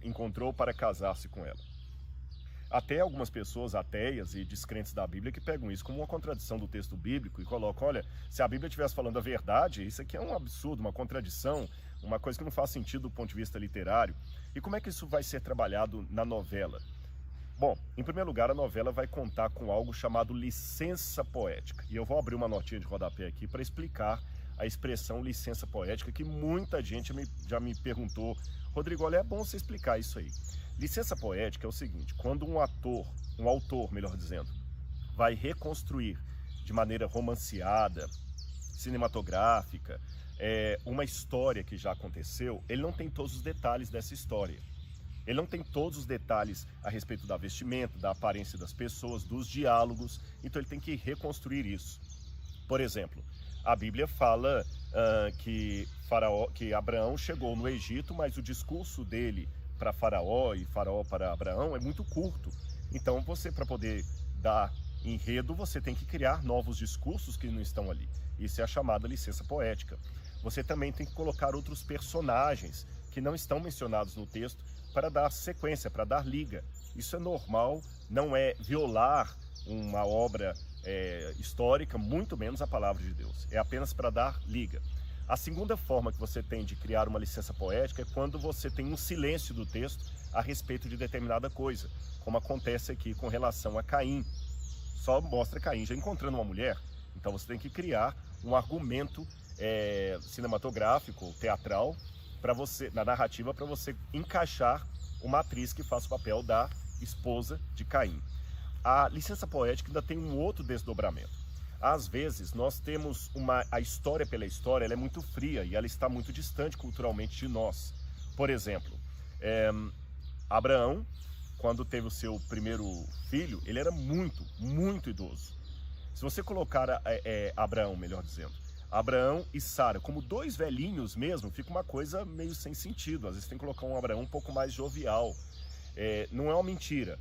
encontrou para casar-se com ela. Até algumas pessoas ateias e descrentes da Bíblia que pegam isso como uma contradição do texto bíblico e colocam, olha, se a Bíblia estivesse falando a verdade, isso aqui é um absurdo, uma contradição, uma coisa que não faz sentido do ponto de vista literário. E como é que isso vai ser trabalhado na novela? Bom, em primeiro lugar, a novela vai contar com algo chamado licença poética. E eu vou abrir uma notinha de rodapé aqui para explicar a expressão licença poética, que muita gente já me perguntou, Rodrigo, olha, é bom você explicar isso aí. Licença poética é o seguinte, quando um autor, melhor dizendo, vai reconstruir de maneira romanceada, cinematográfica, uma história que já aconteceu, ele não tem todos os detalhes dessa história. Ele não tem todos os detalhes a respeito da vestimenta, da aparência das pessoas, dos diálogos, então ele tem que reconstruir isso. Por exemplo, a Bíblia fala que Abraão chegou no Egito, mas o discurso dele para Faraó e Faraó para Abraão é muito curto. Então você, para poder dar enredo, você tem que criar novos discursos que não estão ali. Isso é a chamada licença poética. Você também tem que colocar outros personagens que não estão mencionados no texto para dar sequência, para dar liga. Isso é normal, não é violar uma obra histórica, muito menos a palavra de Deus. É apenas para dar liga. A segunda forma que você tem de criar uma licença poética é quando você tem um silêncio do texto a respeito de determinada coisa, como acontece aqui com relação a Caim. Só mostra Caim já encontrando uma mulher, então você tem que criar um argumento cinematográfico, teatral, na narrativa, para você encaixar uma atriz que faça o papel da esposa de Caim. A licença poética ainda tem um outro desdobramento. Às vezes, nós temos a história pela história, ela é muito fria e ela está muito distante culturalmente de nós. Por exemplo, Abraão, quando teve o seu primeiro filho, ele era muito, muito idoso. Se você colocar Abraão, melhor dizendo, Abraão e Sara como dois velhinhos mesmo, fica uma coisa meio sem sentido. Às vezes tem que colocar um Abraão um pouco mais jovial. Não é uma mentira.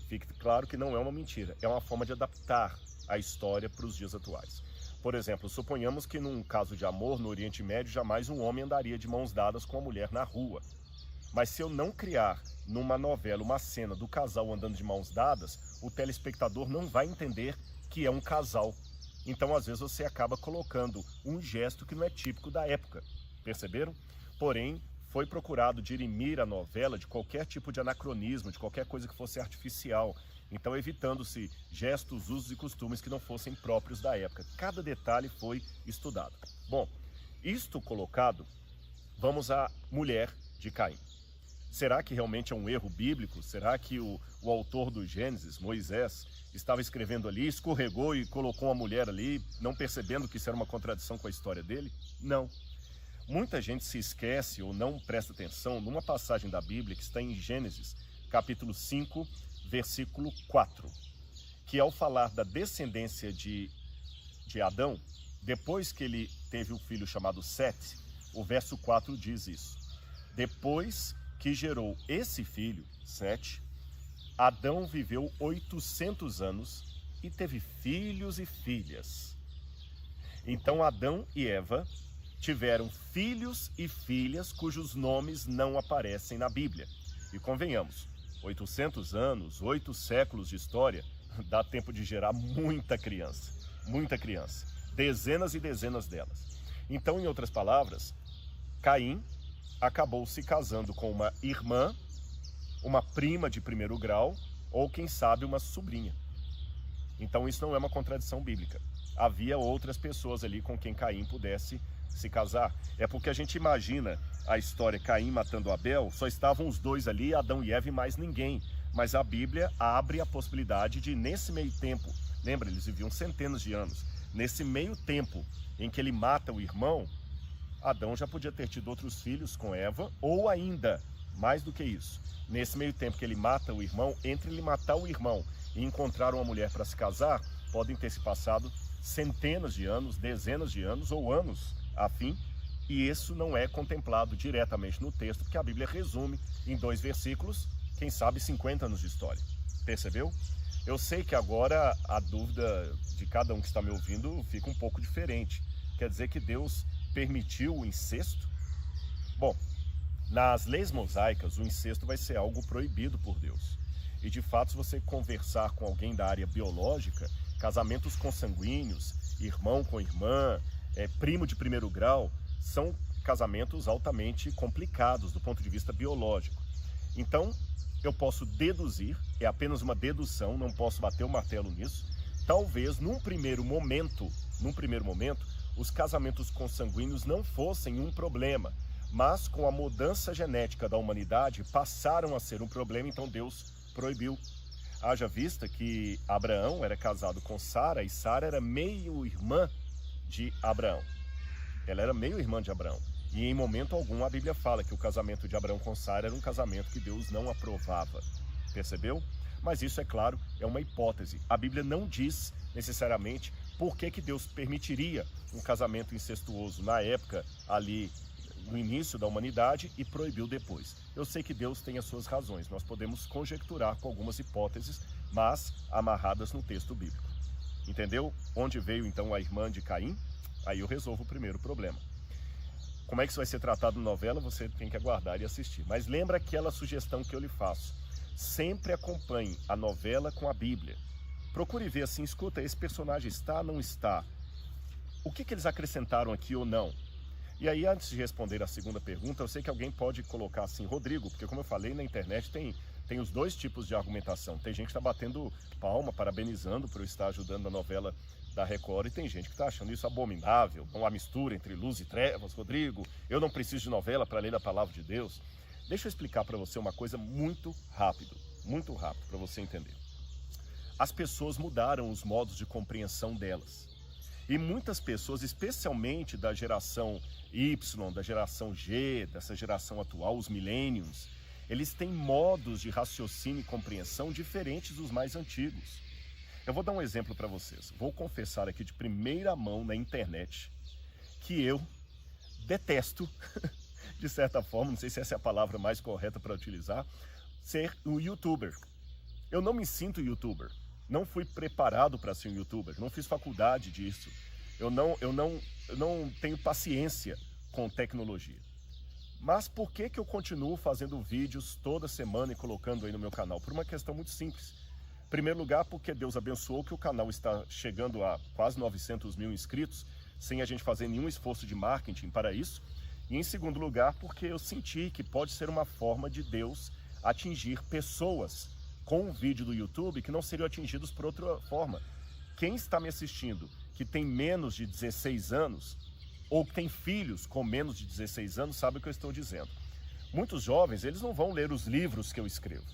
Fique claro que não é uma mentira. É uma forma de adaptar a história para os dias atuais. Por exemplo, suponhamos que num caso de amor no Oriente Médio, jamais um homem andaria de mãos dadas com uma mulher na rua. Mas se eu não criar numa novela uma cena do casal andando de mãos dadas, o telespectador não vai entender que é um casal. Então, às vezes, você acaba colocando um gesto que não é típico da época. Perceberam? Porém, foi procurado dirimir a novela de qualquer tipo de anacronismo, de qualquer coisa que fosse artificial. Então, evitando-se gestos, usos e costumes que não fossem próprios da época. Cada detalhe foi estudado. Bom, isto colocado, vamos à mulher de Caim. Será que realmente é um erro bíblico? Será que o autor do Gênesis, Moisés, estava escrevendo ali, escorregou e colocou uma mulher ali, não percebendo que isso era uma contradição com a história dele? Não. Muita gente se esquece ou não presta atenção numa passagem da Bíblia que está em Gênesis, capítulo 5, versículo 4, que ao falar da descendência de Adão, depois que ele teve um filho chamado Sete, o verso 4 diz isso. Depois que gerou esse filho, Sete, Adão viveu 800 anos e teve filhos e filhas. Então Adão e Eva tiveram filhos e filhas cujos nomes não aparecem na Bíblia. E convenhamos, 800 anos, 8 séculos de história, dá tempo de gerar muita criança, dezenas e dezenas delas. Então, em outras palavras, Caim acabou se casando com uma irmã, uma prima de primeiro grau, ou quem sabe uma sobrinha. Então isso não é uma contradição bíblica. Havia outras pessoas ali com quem Caim pudesse se casar. É porque a gente imagina a história Caim matando Abel, só estavam os dois ali, Adão e Eva e mais ninguém. Mas a Bíblia abre a possibilidade de, nesse meio tempo, lembra, eles viviam centenas de anos, nesse meio tempo em que ele mata o irmão, Adão já podia ter tido outros filhos com Eva, ou ainda, mais do que isso, nesse meio tempo que ele mata o irmão, entre ele matar o irmão e encontrar uma mulher para se casar, podem ter se passado centenas de anos, dezenas de anos ou anos a fim, e isso não é contemplado diretamente no texto, porque a Bíblia resume em 2 versículos, quem sabe 50 anos de história. Percebeu? Eu sei que agora a dúvida de cada um que está me ouvindo fica um pouco diferente. Quer dizer que Deus permitiu o incesto? Bom, Nas leis mosaicas, o incesto vai ser algo proibido por Deus. E de fato, se você conversar com alguém da área biológica, casamentos consanguíneos, irmão com irmã, primo de primeiro grau, são casamentos altamente complicados do ponto de vista biológico. Então, eu posso deduzir, é apenas uma dedução, não posso bater o martelo nisso. Talvez, num primeiro momento, os casamentos consanguíneos não fossem um problema, mas com a mudança genética da humanidade passaram a ser um problema, então Deus proibiu. Haja vista que Abraão era casado com Sara e Sara era meio-irmã de Abraão. Ela era meio-irmã de Abraão. E em momento algum a Bíblia fala que o casamento de Abraão com Sara era um casamento que Deus não aprovava. Percebeu? Mas isso, é claro, é uma hipótese. A Bíblia não diz necessariamente por que Deus permitiria um casamento incestuoso na época ali no início da humanidade e proibiu depois. Eu sei que Deus tem as suas razões, nós podemos conjecturar com algumas hipóteses, mas amarradas no texto bíblico. Entendeu? Onde veio então a irmã de Caim? Aí eu resolvo o primeiro problema. Como é que isso vai ser tratado na novela? Você tem que aguardar e assistir. Mas lembra aquela sugestão que eu lhe faço. Sempre acompanhe a novela com a Bíblia. Procure ver assim, escuta, esse personagem está, não está? O que eles acrescentaram aqui ou não? E aí, antes de responder a segunda pergunta, eu sei que alguém pode colocar assim, Rodrigo, porque como eu falei, na internet tem os dois tipos de argumentação. Tem gente que está batendo palma, parabenizando por eu estar ajudando a novela da Record, e tem gente que está achando isso abominável, uma mistura entre luz e trevas. Rodrigo, eu não preciso de novela para ler a palavra de Deus. Deixa eu explicar para você uma coisa muito rápido para você entender. As pessoas mudaram os modos de compreensão delas. E muitas pessoas, especialmente da geração Y, da geração G, dessa geração atual, os millennials, eles têm modos de raciocínio e compreensão diferentes dos mais antigos. Eu vou dar um exemplo para vocês. Vou confessar aqui de primeira mão na internet que eu detesto, de certa forma, não sei se essa é a palavra mais correta para utilizar, ser um youtuber. Eu não me sinto youtuber. Não fui preparado para ser um youtuber. Não fiz faculdade disso. Eu não tenho paciência com tecnologia. Mas por que eu continuo fazendo vídeos toda semana e colocando aí no meu canal? Por uma questão muito simples. Em primeiro lugar, porque Deus abençoou que o canal está chegando a quase 900 mil inscritos, sem a gente fazer nenhum esforço de marketing para isso. E em segundo lugar, porque eu senti que pode ser uma forma de Deus atingir pessoas com um vídeo do YouTube que não seriam atingidos por outra forma. Quem está me assistindo que tem menos de 16 anos, ou que tem filhos com menos de 16 anos, sabe o que eu estou dizendo. Muitos jovens, eles não vão ler os livros que eu escrevo,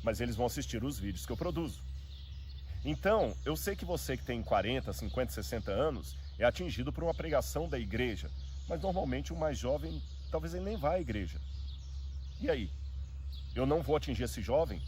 mas eles vão assistir os vídeos que eu produzo. Então, eu sei que você que tem 40, 50, 60 anos é atingido por uma pregação da igreja, mas normalmente o mais jovem, talvez ele nem vá à igreja. E aí? Eu não vou atingir esse jovem?